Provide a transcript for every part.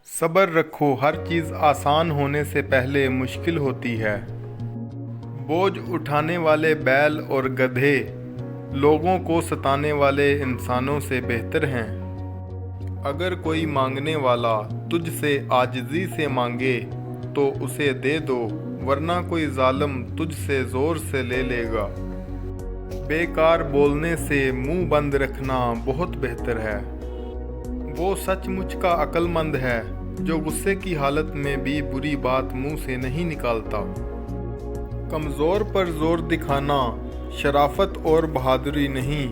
صبر رکھو، ہر چیز آسان ہونے سے پہلے مشکل ہوتی ہے۔ بوجھ اٹھانے والے بیل اور گدھے لوگوں کو ستانے والے انسانوں سے بہتر ہیں۔ اگر کوئی مانگنے والا تجھ سے عاجزی سے مانگے تو اسے دے دو، ورنہ کوئی ظالم تجھ سے زور سے لے لے گا۔ بیکار بولنے سے منہ بند رکھنا بہت بہتر ہے۔ وہ سچ مچ کا عقل مند ہے جو غصے کی حالت میں بھی بری بات منہ سے نہیں نکالتا۔ کمزور پر زور دکھانا شرافت اور بہادری نہیں،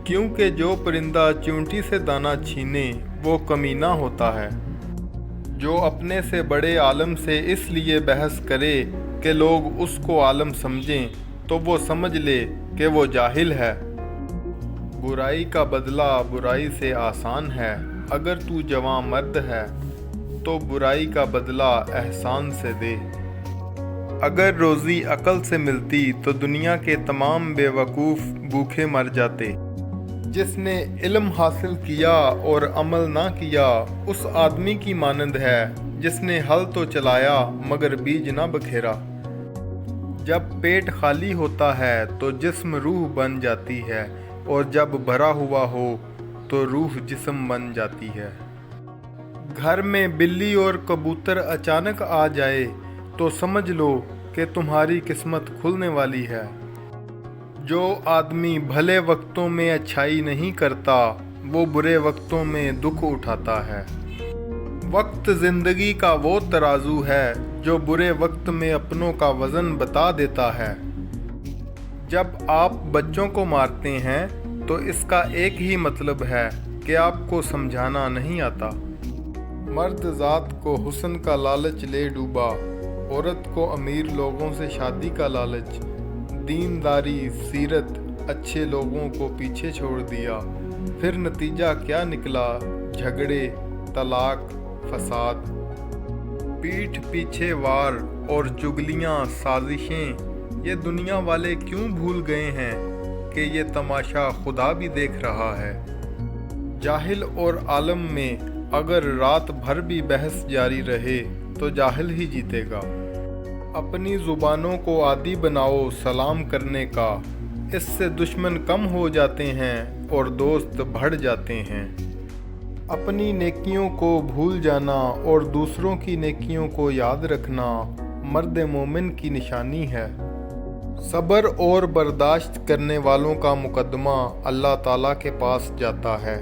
کیونکہ جو پرندہ چیونٹی سے دانہ چھینے وہ کمینہ ہوتا ہے۔ جو اپنے سے بڑے عالم سے اس لیے بحث کرے کہ لوگ اس کو عالم سمجھیں تو وہ سمجھ لے کہ وہ جاہل ہے۔ برائی کا بدلہ برائی سے آسان ہے۔ اگر تو جوان مرد ہے تو برائی کا بدلہ احسان سے دے۔ اگر روزی عقل سے ملتی تو دنیا کے تمام بے وقوف بھوکے مر جاتے۔ جس نے علم حاصل کیا اور عمل نہ کیا اس آدمی کی مانند ہے جس نے ہل تو چلایا مگر بیج نہ بکھیرا۔ جب پیٹ خالی ہوتا ہے تو جسم روح بن جاتی ہے، اور جب بھرا ہوا ہو تو روح جسم بن جاتی ہے۔ گھر میں بلی اور کبوتر اچانک آ جائے تو سمجھ لو کہ تمہاری قسمت کھلنے والی ہے۔ جو آدمی بھلے وقتوں میں اچھائی نہیں کرتا وہ برے وقتوں میں دکھ اٹھاتا ہے۔ وقت زندگی کا وہ ترازو ہے جو برے وقت میں اپنوں کا وزن بتا دیتا ہے۔ جب آپ بچوں کو مارتے ہیں تو اس کا ایک ہی مطلب ہے کہ آپ کو سمجھانا نہیں آتا۔ مرد ذات کو حسن کا لالچ لے ڈوبا، عورت کو امیر لوگوں سے شادی کا لالچ، دینداری سیرت اچھے لوگوں کو پیچھے چھوڑ دیا، پھر نتیجہ کیا نکلا؟ جھگڑے، طلاق، فساد۔ پیٹھ پیچھے وار اور چگلیاں، سازشیں، یہ دنیا والے کیوں بھول گئے ہیں کہ یہ تماشا خدا بھی دیکھ رہا ہے۔ جاہل اور عالم میں اگر رات بھر بھی بحث جاری رہے تو جاہل ہی جیتے گا۔ اپنی زبانوں کو عادی بناؤ سلام کرنے کا، اس سے دشمن کم ہو جاتے ہیں اور دوست بڑھ جاتے ہیں۔ اپنی نیکیوں کو بھول جانا اور دوسروں کی نیکیوں کو یاد رکھنا مرد مومن کی نشانی ہے۔ صبر اور برداشت کرنے والوں کا مقدمہ اللہ تعالیٰ کے پاس جاتا ہے۔